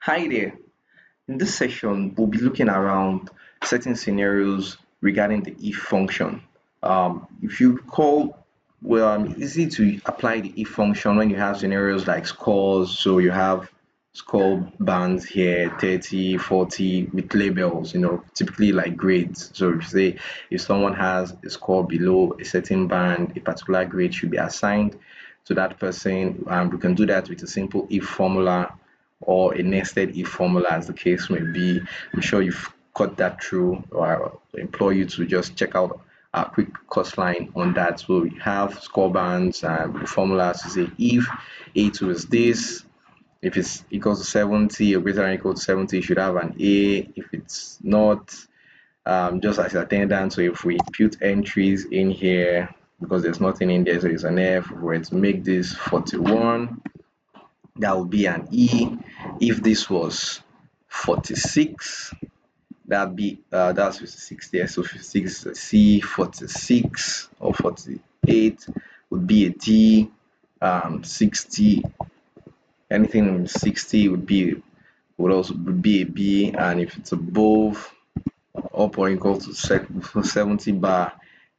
Hi there. In this session, we'll be looking around certain scenarios regarding the if function. If you recall, well, easy to apply the if function when you have scenarios like scores. So you have score bands here, 30, 40 with labels, typically like grades. So if you say if someone has a score below a certain band, a particular grade should be assigned to that person. We can do that with a simple if formula or a nested if formula as the case may be. I'm sure you've cut that through, or I implore you to just check out a quick course line on that. So we have score bands and the formulas to say if A2 is this, if it's equals to 70 or greater than or equal to 70, you should have an A. If it's not, just as attendance. So if we put entries in here, because there's nothing in there, so it's an F. If we were to make this 41, that would be an E. If this was 46, that'd be that's 56 there. So 56 is a C, 46 or 48 would be a D. 60, anything in 60 would be a B, and if it's above up or equal to 70 bar,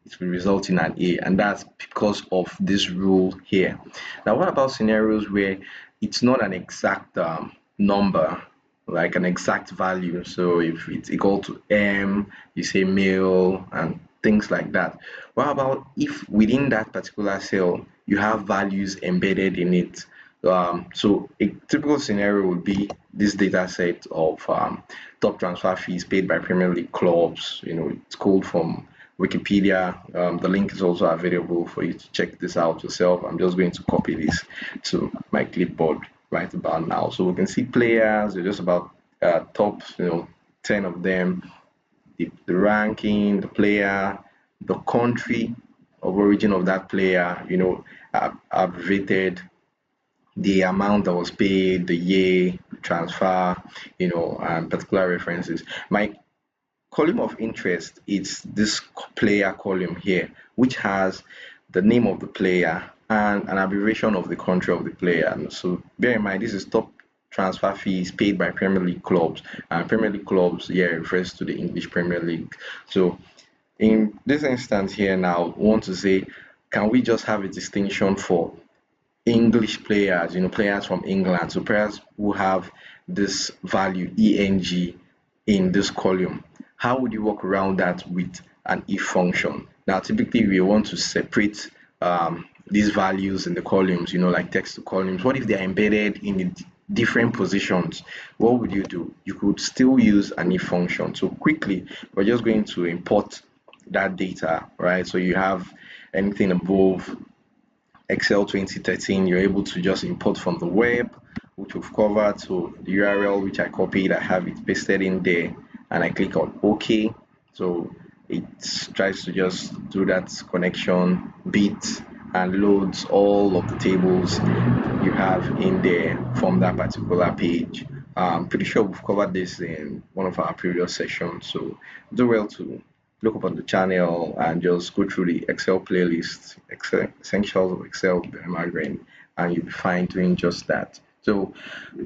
it will result in an A, and that's because of this rule here. Now, what about scenarios where it's not an exact number, like an exact value? So if it's equal to M, you say male and things like that. What about if within that particular cell you have values embedded in it? So a typical scenario would be this data set of top transfer fees paid by Premier League clubs. It's called from Wikipedia. The link is also available for you to check this out yourself. I'm just going to copy this to my clipboard right about now. So we can see players, they're just about top, 10 of them, the ranking, the player, the country of origin of that player, abbreviated, the amount that was paid, the year, transfer, and particular references. My column of interest is this player column here, which has the name of the player and an abbreviation of the country of the player. And so bear in mind, this is top transfer fees paid by Premier League clubs. And Premier League clubs here refers to the English Premier League. So in this instance here now, we want to say, can we just have a distinction for English players, players from England, so players who have this value ENG in this column? How would you work around that with an if function? Now, typically we want to separate these values in the columns, like text to columns. What if they're embedded in different positions? What would you do? You could still use an if function. So quickly, we're just going to import that data, right? So you have anything above Excel 2013, you're able to just import from the web, which we've covered. So the URL which I copied, I have it pasted in there, and I click on OK. So it tries to just do that connection bit and loads all of the tables you have in there from that particular page. I'm pretty sure we've covered this in one of our previous sessions, so do well to look up on the channel and just go through the Excel playlist, Excel, Essentials of Excel by Margaret, and you'll be fine doing just that. So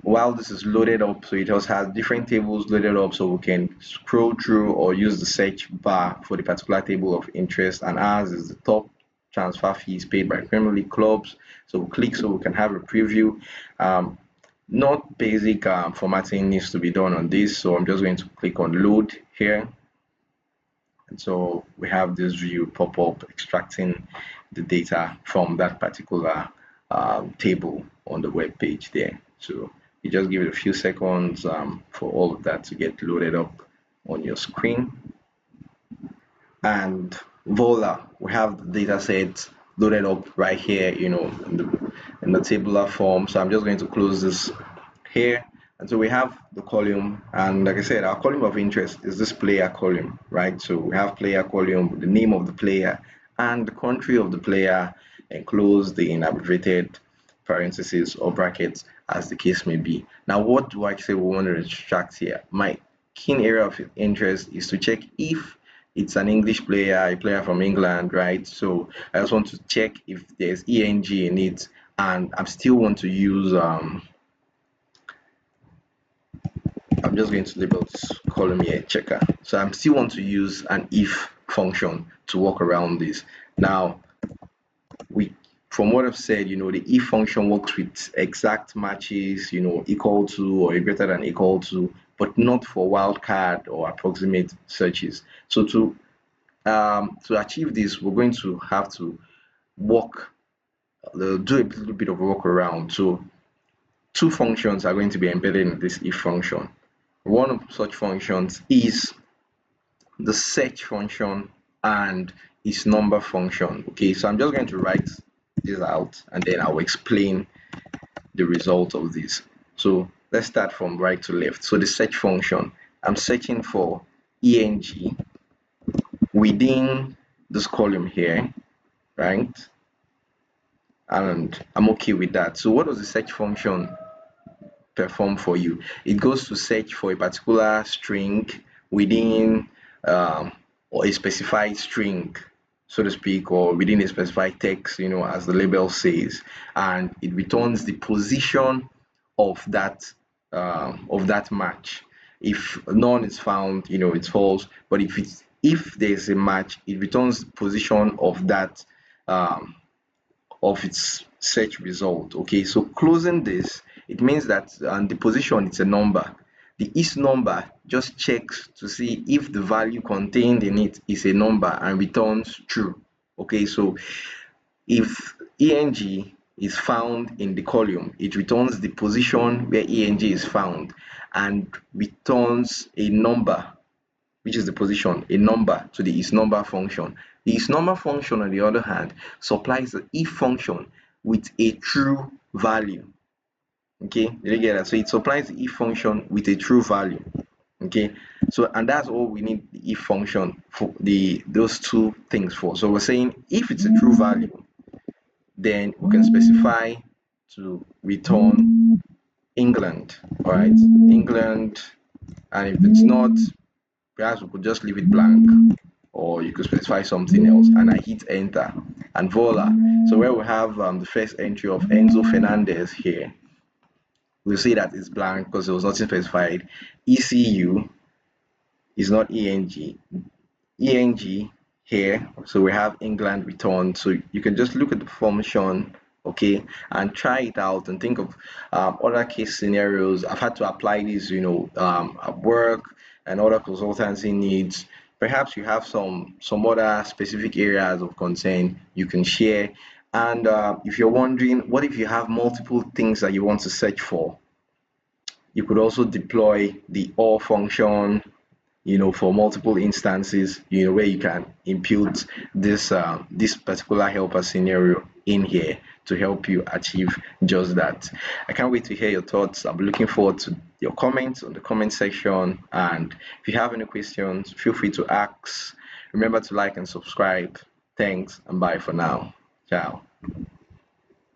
while this is loaded up, so it just has different tables loaded up, so we can scroll through or use the search bar for the particular table of interest, and ours is the top transfer fees paid by Premier League clubs. So we'll click so we can have a preview. Not basic formatting needs to be done on this, so I'm just going to click on load here, and so we have this view pop up extracting the data from that particular table on the web page there. So you just give it a few seconds for all of that to get loaded up on your screen. And voila, we have the data set loaded up right here, in the tabular form. So I'm just going to close this here. And so we have the column, and like I said, our column of interest is this player column, right? So we have player column with the name of the player and the country of the player enclosed in abbreviated parentheses or brackets as the case may be. Now, what do I say we want to extract here? My keen area of interest is to check if it's an English player, a player from England, right? So I just want to check if there's ENG in it, and I still want to use just going to label this column here checker. So I still want to use an if function to work around this. Now, from what I've said, the if function works with exact matches, equal to or greater than equal to, but not for wildcard or approximate searches. So to achieve this, we're going to have to work, do a little bit of workaround. So two functions are going to be embedded in this if function. One of such functions is the search function and its number function. Okay, so I'm just going to write this out and then I'll explain the result of this. So let's start from right to left. So the search function, I'm searching for eng within this column here, right? And I'm okay with that. So what does the search function perform for you? It goes to search for a particular string within or a specified string, so to speak, or within a specified text, as the label says, and it returns the position of that match. If none is found, it's false. But if there's a match, it returns the position of its search result. Okay, so closing this, it means that the position is a number. The is number just checks to see if the value contained in it is a number and returns true. Okay, so if eng is found in the column, it returns the position where eng is found and returns a number, which is the position, a number to the isNumber function. The isNumber function, on the other hand, supplies the if function with a true value. Okay, did you get that? So it supplies the if function with a true value. Okay, so and that's all we need the if function for those two things for. So we're saying if it's a true value, then we can specify to return England. All right, England, and if it's not, perhaps we could just leave it blank, or you could specify something else. And I hit enter, and voila. So where we have the first entry of Enzo Fernandez here, we'll see that it's blank because there was nothing specified. ECU is not ENG. ENG here, so we have England returned. So you can just look at the function, okay, and try it out and think of other case scenarios. I've had to apply this, at work and other consultancy needs. Perhaps you have some other specific areas of concern you can share. And if you're wondering, what if you have multiple things that you want to search for? You could also deploy the OR function, for multiple instances, where you can impute this particular helper scenario in here to help you achieve just that. I can't wait to hear your thoughts. I'm looking forward to your comments on the comment section. And if you have any questions, feel free to ask. Remember to like and subscribe. Thanks and bye for now. Ciao.